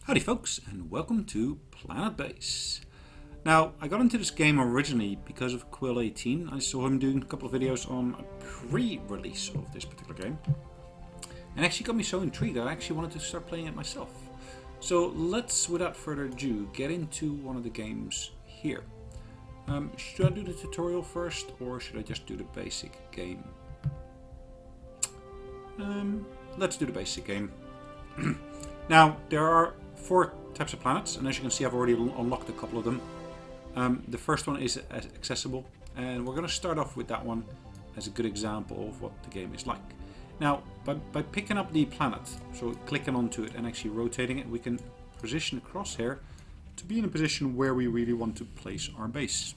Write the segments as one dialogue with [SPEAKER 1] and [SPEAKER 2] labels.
[SPEAKER 1] Howdy folks, and welcome to PlanetBase. Now, I got into this game originally because of Quill18. I saw him doing a couple of videos on a pre-release of this particular game. And actually got me so intrigued that I actually wanted to start playing it myself. So let's, without further ado, get into one of the games here. Should I do the tutorial first, or should I just do the basic game? Let's do the basic game. Now, there are 4 types of planets, and as you can see I've already unlocked a couple of them. The first one is accessible, and we're going to start off with that one as a good example of what the game is like. Now, by picking up the planet, so clicking onto it and actually rotating it, we can position the crosshair to be in a position where we really want to place our base.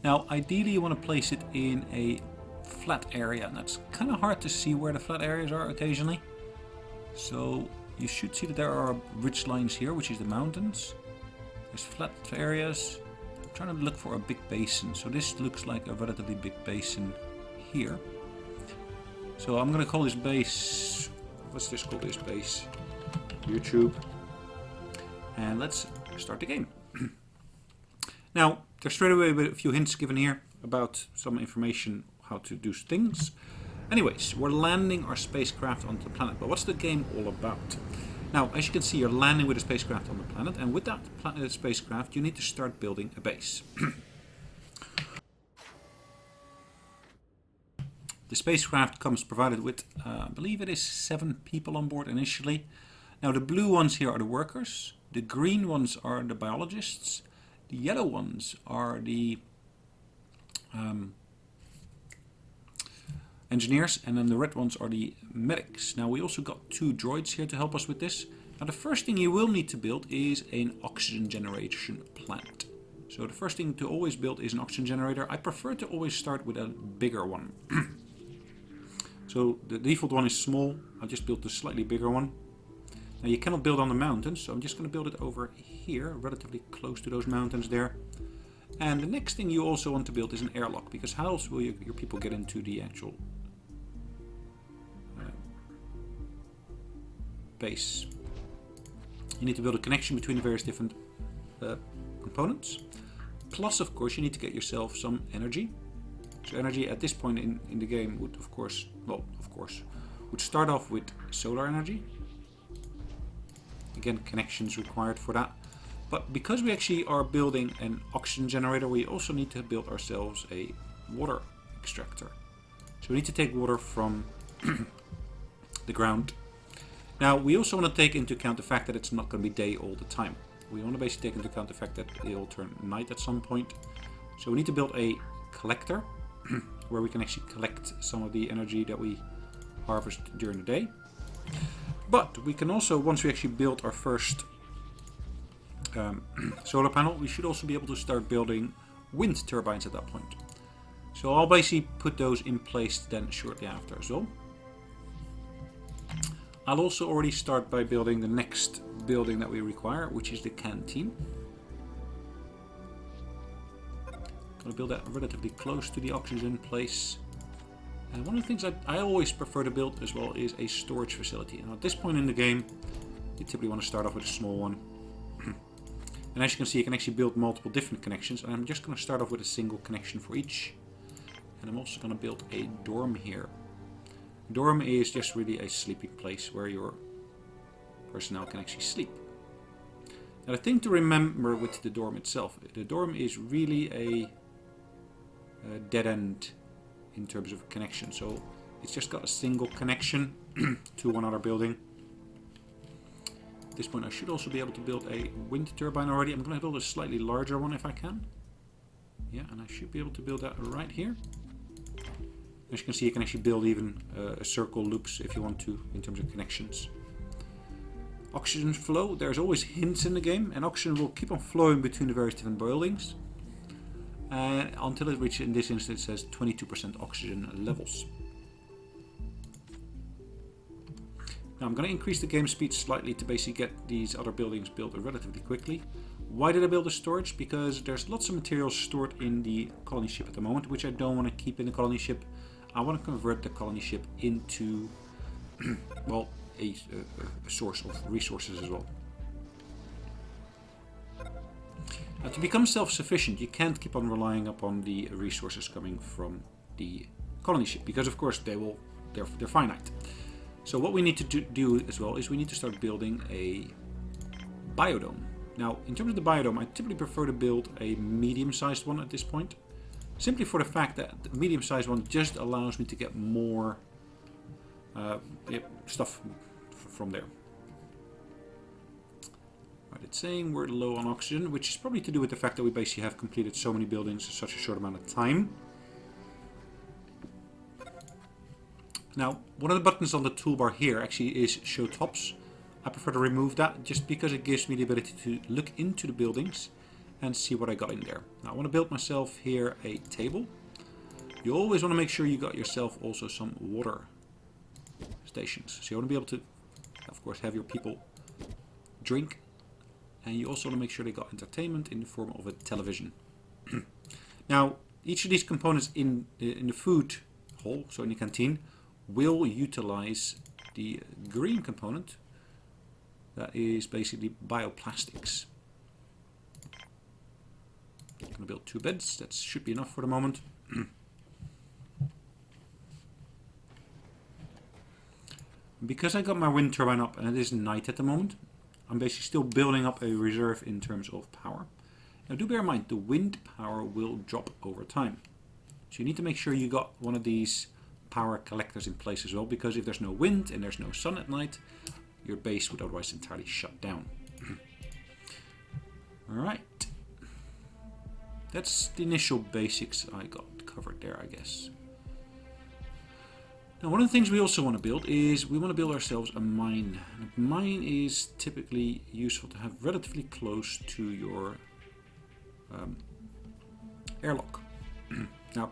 [SPEAKER 1] Now, ideally you want to place it in a flat area, and that's kind of hard to see where the flat areas are occasionally. So you should see that there are ridge lines here, which is the mountains. There's flat areas. I'm trying to look for a big basin. So this looks like a relatively big basin here. So I'm going to call this base, let's just call this base YouTube. And let's start the game. Now, there's straight away a few hints given here about some information how to do things. Anyways, we're landing our spacecraft onto the planet, but what's the game all about? Now, as you can see, you're landing with a spacecraft on the planet, and with that spacecraft you need to start building a base. The spacecraft comes provided with, I believe it is 7 people on board initially. Now the blue ones here are the workers, the green ones are the biologists, the yellow ones are the engineers, and then the red ones are the medics. Now we also got 2 droids here to help us with this. Now the first thing you will need to build is an oxygen generation plant. So the first thing to always build is an oxygen generator. I prefer to always start with a bigger one. So the default one is small. I just built a slightly bigger one. Now you cannot build on the mountains, so I'm just going to build it over here, relatively close to those mountains there. And the next thing you also want to build is an airlock, because how else will your people get into the actual base? You need to build a connection between the various different components. Plus, of course, you need to get yourself some energy. So energy at this point in the game would, would start off with solar energy. Again, connections required for that. But because we actually are building an oxygen generator, we also need to build ourselves a water extractor. So we need to take water from the ground. Now we also want to take into account the fact that it's not going to be day all the time. We want to basically take into account the fact that it will turn night at some point. So we need to build a collector where we can actually collect some of the energy that we harvest during the day. But we can also, once we actually build our first solar panel, we should also be able to start building wind turbines at that point. So I'll basically put those in place then shortly after as well. I'll also already start by building the next building that we require, which is the canteen. I'm going to build that relatively close to the oxygen place. And one of the things that I always prefer to build as well is a storage facility. Now at this point in the game, you typically want to start off with a small one. And as you can see, you can actually build multiple different connections. And I'm just going to start off with a single connection for each. And I'm also going to build a dorm here. Dorm is just really a sleeping place where your personnel can actually sleep. Now the thing to remember with the dorm itself, the dorm is really a dead end in terms of connection. So it's just got a single connection to one other building. At this point I should also be able to build a wind turbine already. I'm going to build a slightly larger one if I can. Yeah, and I should be able to build that right here. As you can see, you can actually build even circle loops if you want to in terms of connections. Oxygen flow, there's always hints in the game, and oxygen will keep on flowing between the various different buildings until it reaches, in this instance, it says 22% oxygen levels. Now I'm going to increase the game speed slightly to basically get these other buildings built relatively quickly. Why did I build a storage? Because there's lots of materials stored in the colony ship at the moment, which I don't want to keep in the colony ship. I want to convert the colony ship into, well, a source of resources as well. To become self-sufficient, you can't keep on relying upon the resources coming from the colony ship, because of course they're finite. So what we need to do as well is we need to start building a biodome. Now, in terms of the biodome, I typically prefer to build a medium-sized one at this point, simply for the fact that the medium-sized one just allows me to get more stuff from there. Right, it's saying we're low on oxygen, which is probably to do with the fact that we basically have completed so many buildings in such a short amount of time. Now, one of the buttons on the toolbar here actually is show tops. I prefer to remove that just because it gives me the ability to look into the buildings and see what I got in there. Now, I want to build myself here a table. You always want to make sure you got yourself also some water stations. So you want to be able to, of course, have your people drink. And you also want to make sure they got entertainment in the form of a television. Now, each of these components in the food hall, so in the canteen, will utilize the green component. That is basically bioplastics. I'm going to build 2 beds. That should be enough for the moment. Because I got my wind turbine up and it is night at the moment, I'm basically still building up a reserve in terms of power. Now do bear in mind, the wind power will drop over time. So you need to make sure you got one of these power collectors in place as well, because if there's no wind and there's no sun at night, your base would otherwise entirely shut down. Alright. That's the initial basics I got covered there, I guess. Now, one of the things we also want to build is we want to build ourselves a mine. A mine is typically useful to have relatively close to your airlock. Now,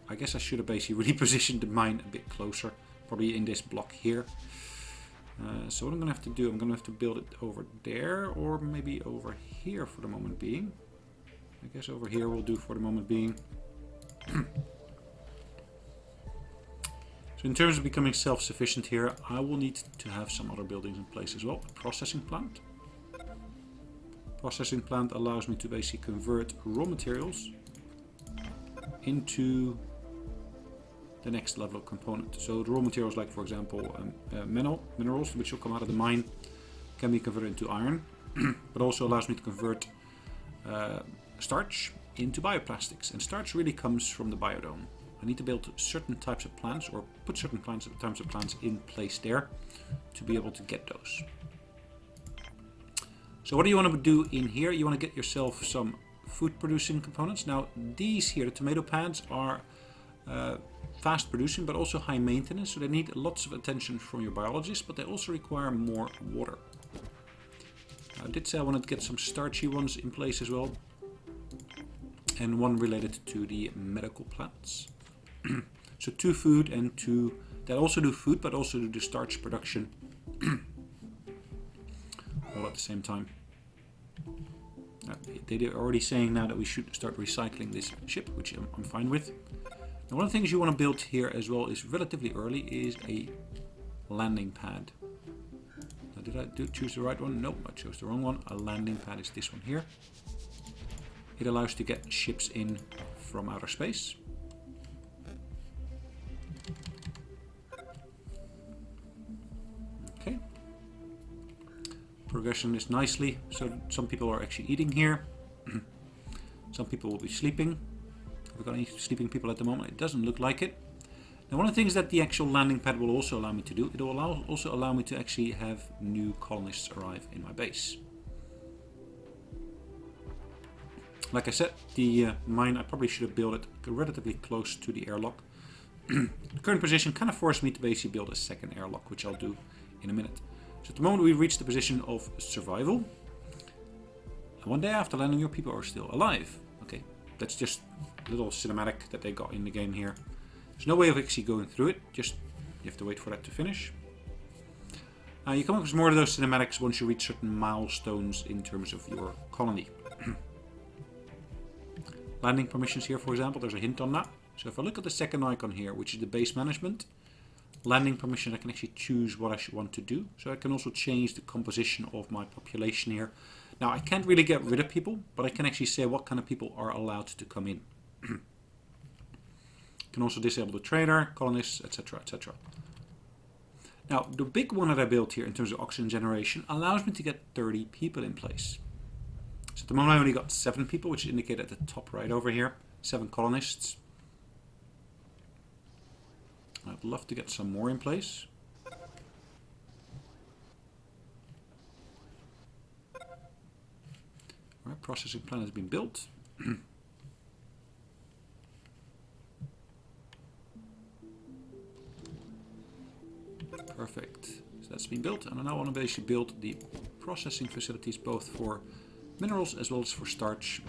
[SPEAKER 1] I guess I should have basically repositioned the mine a bit closer, probably in this block here. So what I'm going to have to do, I'm going to have to build it over there, or maybe over here for the moment being. I guess over here will do for the moment being. So in terms of becoming self-sufficient here, I will need to have some other buildings in place as well. A processing plant. Processing plant allows me to basically convert raw materials into the next level of component. So the raw materials, like for example minerals which will come out of the mine, can be converted into iron, but also allows me to convert starch into bioplastics. And starch really comes from the biodome. I need to build certain types of plants, or put certain types of plants in place there to be able to get those. So what do you want to do in here? You want to get yourself some food producing components. Now these here, the tomato pads, are fast producing but also high maintenance, so they need lots of attention from your biologists, but they also require more water. I did say I wanted to get some starchy ones in place as well, and one related to the medical plants. So 2 food and 2 that also do food but also do the starch production all at the same time. They're already saying now that we should start recycling this ship, which I'm fine with. Now, one of the things you want to build here as well is relatively early is a landing pad. Now, did I choose the right one? Nope, I chose the wrong one. A landing pad is this one here. It allows you to get ships in from outer space. Okay. Progression is nicely, so some people are actually eating here. Some people will be sleeping. Have we got any sleeping people at the moment? It doesn't look like it. Now, one of the things that the actual landing pad will also allow me to do, it will also allow me to actually have new colonists arrive in my base. Like I said, the mine, I probably should have built it relatively close to the airlock. The current position kind of forced me to basically build a second airlock, which I'll do in a minute. So at the moment we reach the position of survival. And one day after landing, your people are still alive. Okay, that's just a little cinematic that they got in the game here. There's no way of actually going through it, just you have to wait for that to finish. You come across more of those cinematics once you reach certain milestones in terms of your colony. Landing permissions here, for example, there's a hint on that. So if I look at the second icon here, which is the base management, landing permission, I can actually choose what I should want to do. So I can also change the composition of my population here. Now, I can't really get rid of people, but I can actually say what kind of people are allowed to come in. Can also disable the trader, colonists, etc., etc. Now, the big one that I built here in terms of oxygen generation allows me to get 30 people in place. So at the moment I only got 7 people, which is indicated at the top right over here. 7 colonists. I'd love to get some more in place. Alright, processing plant has been built. Perfect. So that's been built, and I now want to basically build the processing facilities both for minerals as well as for starch.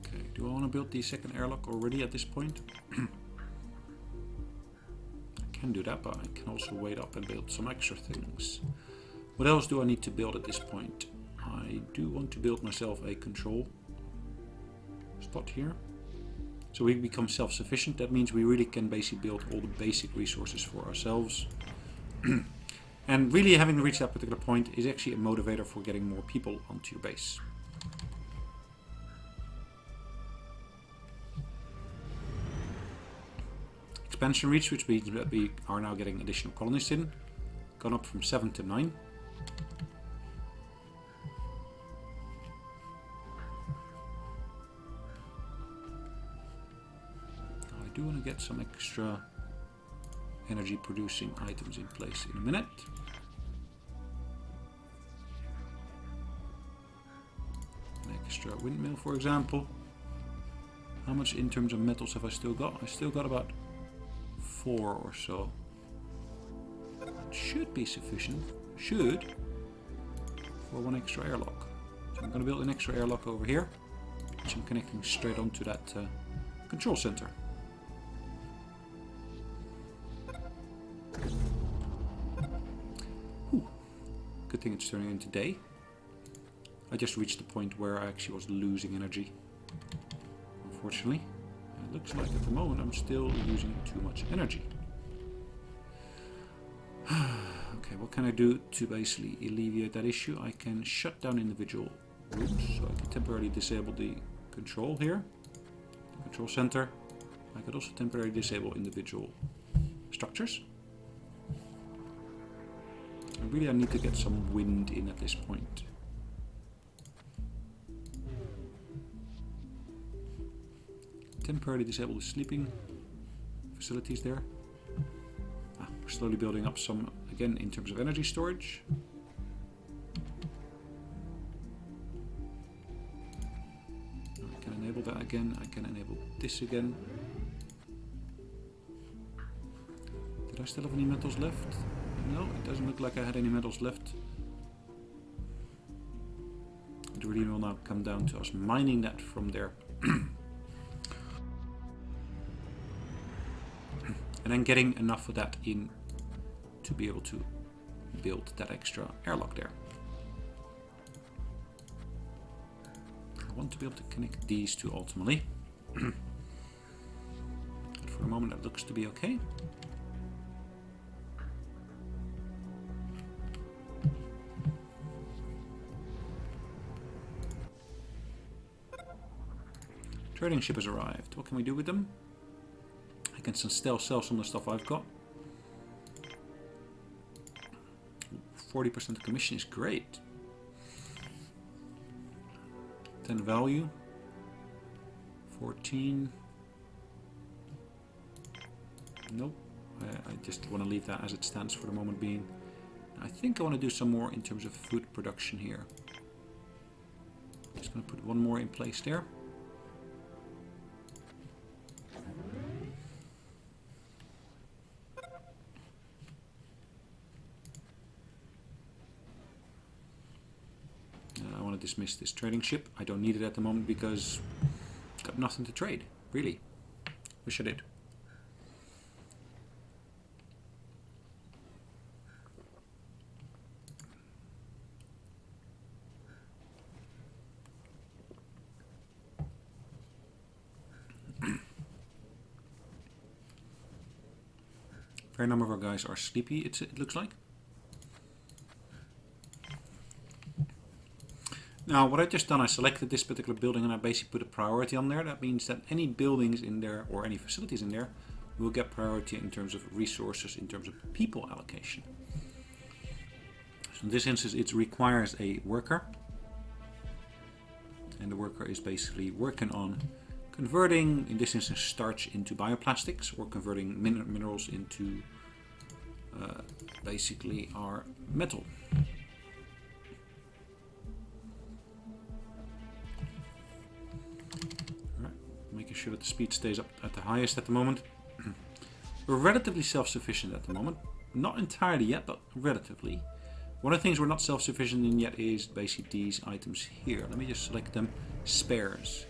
[SPEAKER 1] Okay, do I want to build the second airlock already at this point? Can do that, but I can also wait up and build some extra things. What else do I need to build at this point? I do want to build myself a control spot here. So we become self-sufficient. That means we really can basically build all the basic resources for ourselves. And really having reached that particular point is actually a motivator for getting more people onto your base. Expansion reach, which means that we are now getting additional colonists in. Gone up from 7 to 9. I do want to get some extra energy producing items in place in a minute. An extra windmill, for example. How much in terms of metals have I still got? I still got about 4 or so. It should be sufficient. Should. For one extra airlock. So I'm going to build an extra airlock over here, which I'm connecting straight onto that control center. Whew. Good thing it's turning into day. I just reached the point where I actually was losing energy, unfortunately. It looks like at the moment I'm still using too much energy. Okay, what can I do to basically alleviate that issue? I can shut down individual rooms, so I can temporarily disable the control here, the control center. I could also temporarily disable individual structures. And really I need to get some wind in at this point. Temporarily disable the sleeping facilities there. We're slowly building up some, again, in terms of energy storage. I can enable that again. I can enable this again. Did I still have any metals left? No, it doesn't look like I had any metals left. It really will now come down to us mining that from there. And then getting enough of that in to be able to build that extra airlock there. I want to be able to connect these two ultimately. But for the moment that looks to be okay. Trading ship has arrived. What can we do with them? I can still sell some of the stuff I've got. 40% commission is great. 10 value. 14. Nope. I just want to leave that as it stands for the moment being. I think I want to do some more in terms of food production here. Just going to put one more in place there. Dismiss this trading ship. I don't need it at the moment because I've got nothing to trade, really. Wish I did. fair number of our guys are sleepy, it looks like. Now, what I've just done, I selected this particular building and I basically put a priority on there. That means that any buildings in there or any facilities in there will get priority in terms of resources, in terms of people allocation. So in this instance, it requires a worker. And the worker is basically working on converting, in this instance, starch into bioplastics, or converting minerals into basically our metal. Alright, making sure that the speed stays up at the highest at the moment. We're relatively self-sufficient at the moment. Not entirely yet, but relatively. One of the things we're not self-sufficient in yet is basically these items here. Let me just select them. Spares.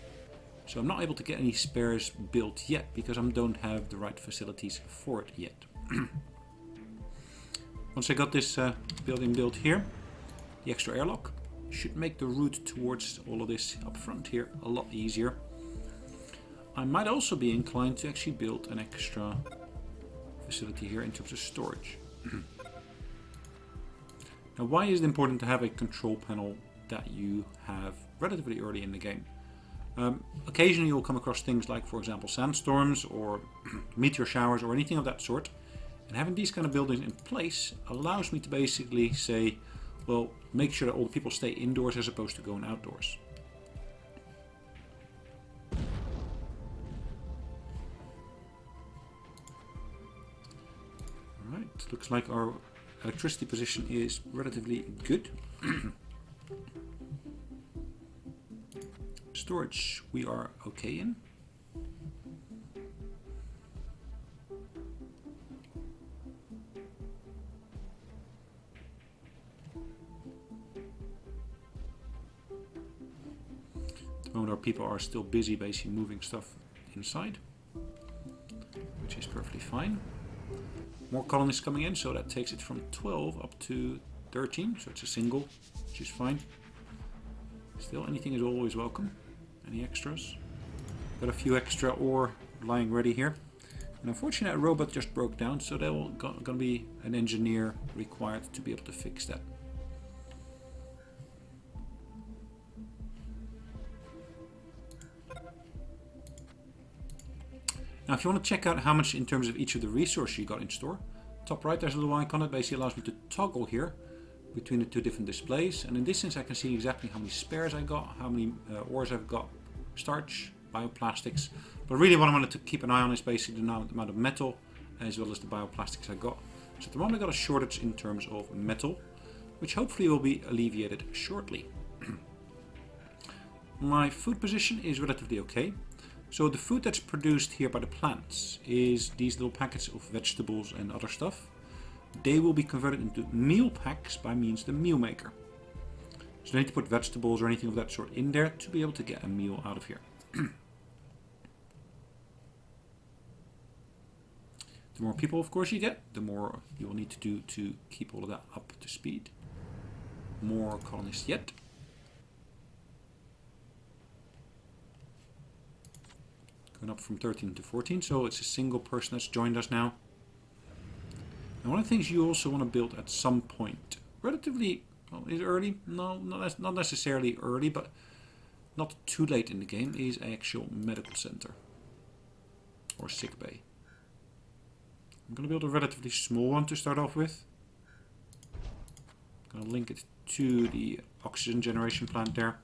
[SPEAKER 1] So I'm not able to get any spares built yet because I don't have the right facilities for it yet. Once I got this building built here, the extra airlock should make the route towards all of this up front here a lot easier. I might also be inclined to actually build an extra facility here in terms of storage. Now, why is it important to have a control panel that you have relatively early in the game? Occasionally you'll come across things like, for example, sandstorms or meteor showers or anything of that sort. And having these kind of buildings in place allows me to basically say, well, make sure that all the people stay indoors as opposed to going outdoors. Alright, looks like our electricity position is relatively good. Storage we are okay in. At the moment our people are still busy basically moving stuff inside, which is perfectly fine. More colonists coming in, so that takes it from 12 up to 13, so it's a single, which is fine. Still, anything is always welcome. Any extras? Got a few extra ore lying ready here. And unfortunately, a robot just broke down, so there will gonna be an engineer required to be able to fix that. Now, if you want to check out how much in terms of each of the resources you got in store, top right there's a little icon that basically allows me to toggle here between the two different displays. And in this sense, I can see exactly how many spares I got, how many ores I've got, starch, bioplastics. But really what I wanted to keep an eye on is basically the amount of metal as well as the bioplastics I got. So at the moment I got a shortage in terms of metal, which hopefully will be alleviated shortly. My food position is relatively okay. So the food that's produced here by the plants is these little packets of vegetables and other stuff. They will be converted into meal packs by means of the meal maker. So I need to put vegetables or anything of that sort in there to be able to get a meal out of here. The more people, of course, you get, the more you will need to do to keep all of that up to speed. More colonists yet. Going up from 13 to 14, so it's a single person that's joined us now. And one of the things you also want to build at some point, relatively, well, is early? No, not necessarily early, but not too late in the game, is an actual medical center or sick bay. I'm going to build a relatively small one to start off with. I'm going to link it to the oxygen generation plant there.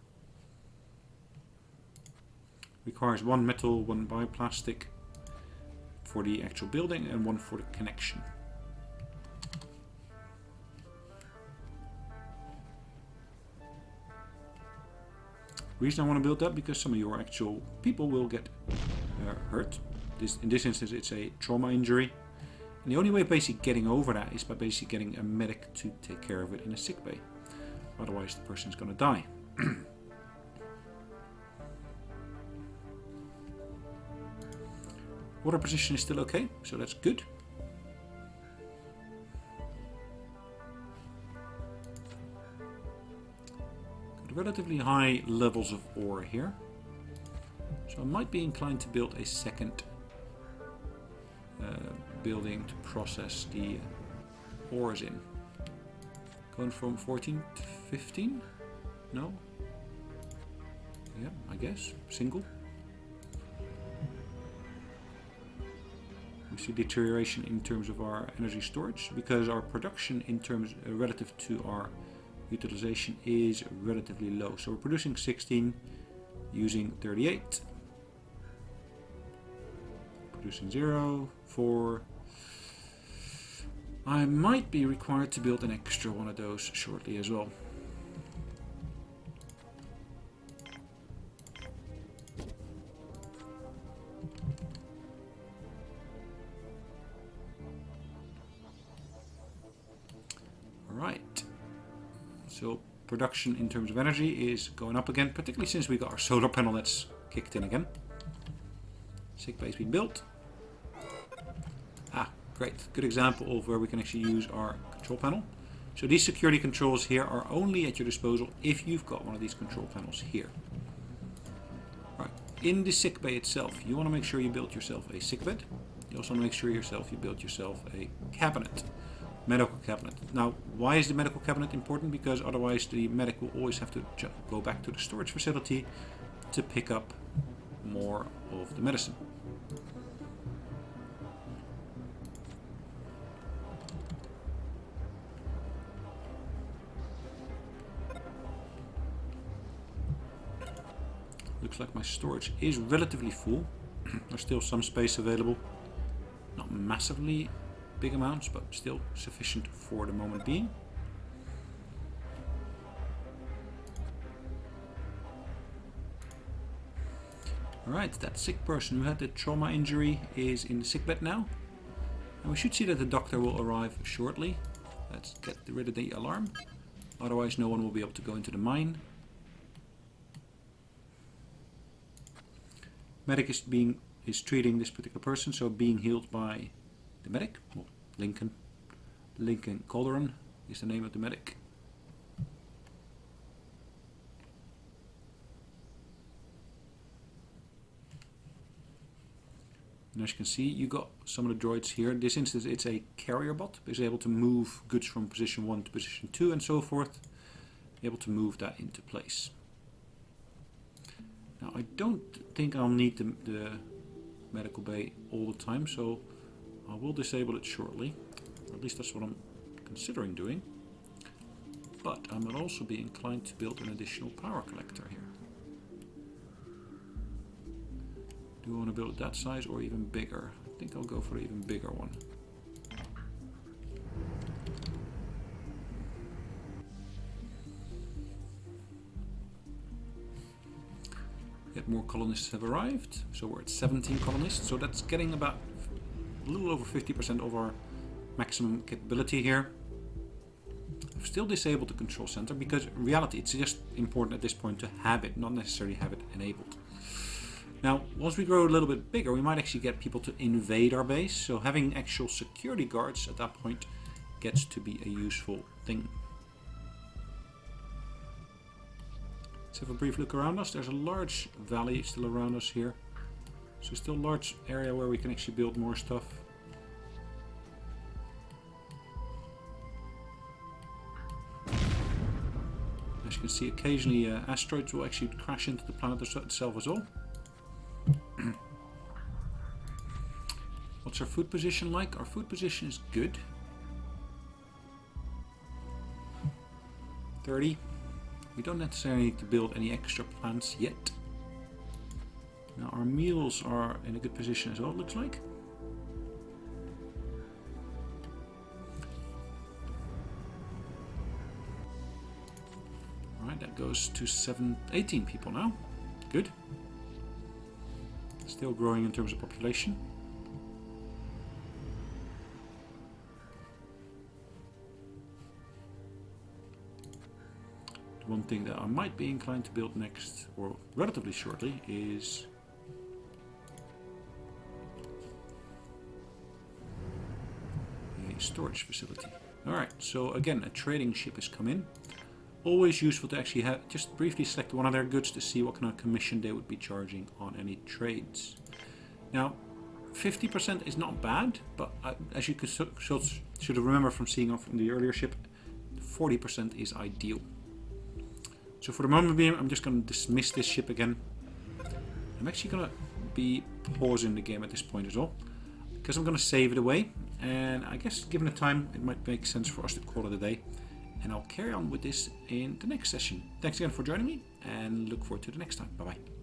[SPEAKER 1] Requires one metal, one bioplastic for the actual building and one for the connection. Reason I want to build that because some of your actual people will get hurt. In this instance it's a trauma injury. And the only way of basically getting over that is by basically getting a medic to take care of it in a sick bay. Otherwise the person's going to die. Water position is still okay, so that's good. Got relatively high levels of ore here. So I might be inclined to build a second building to process the ores in. Going from 14 to 15? No? Yeah, I guess. Single. We see deterioration in terms of our energy storage because our production in terms relative to our utilization is relatively low. So we're producing 16, using 38. Producing 0, 4. I might be required to build an extra one of those shortly as well. Alright, so production in terms of energy is going up again, particularly since we got our solar panel that's kicked in again. Sick base being built. Ah, great. Good example of where we can actually use our control panel. So these security controls here are only at your disposal if you've got one of these control panels here. Right. In the sick bay itself, you want to make sure you build yourself a sick bed. You also want to make sure you build yourself a cabinet. Medical cabinet. Now, why is the medical cabinet important? Because otherwise the medic will always have to go back to the storage facility to pick up more of the medicine. Looks like my storage is relatively full. There's still some space available. Not massively big amounts, but still sufficient for the moment being. Alright, that sick person who had the trauma injury is in the sickbed now. And we should see that the doctor will arrive shortly. Let's get rid of the alarm. Otherwise no one will be able to go into the mine. Medic is treating this particular person, so being healed by the medic. Well, Lincoln Calderon is the name of the medic. And as you can see, you got some of the droids here. In this instance, it's a carrier bot. It's able to move goods from position 1 to position 2 and so forth. Able to move that into place. Now, I don't think I'll need the medical bay all the time, so I will disable it shortly. Or at least that's what I'm considering doing. But I might also be inclined to build an additional power collector here. Do I want to build it that size or even bigger? I think I'll go for the even bigger one. Yet more colonists have arrived, so we're at 17 colonists, so that's getting about a little over 50% of our maximum capability here. I've still disabled the control center because in reality it's just important at this point to have it, not necessarily have it enabled. Now, once we grow a little bit bigger, we might actually get people to invade our base, so having actual security guards at that point gets to be a useful thing. Let's have a brief look around us. There's a large valley still around us here. So still a large area where we can actually build more stuff. As you can see, occasionally asteroids will actually crash into the planet itself as well. What's our food position like? Our food position is good. 30. We don't necessarily need to build any extra plants yet. Now our meals are in a good position as well, it looks like. Alright, that goes to 18 people now. Good. Still growing in terms of population. One thing that I might be inclined to build next, or relatively shortly, is a storage facility. Alright, so again, a trading ship has come in. Always useful to actually have, just briefly select one of their goods to see what kind of commission they would be charging on any trades. Now, 50% is not bad, but as you should remember from seeing off in the earlier ship, 40% is ideal. So for the moment being, I'm just going to dismiss this ship again. I'm actually going to be pausing the game at this point as well, because I'm going to save it away, and I guess given the time it might make sense for us to call it a day, and I'll carry on with this in the next session. Thanks again for joining me, and look forward to the next time. Bye bye.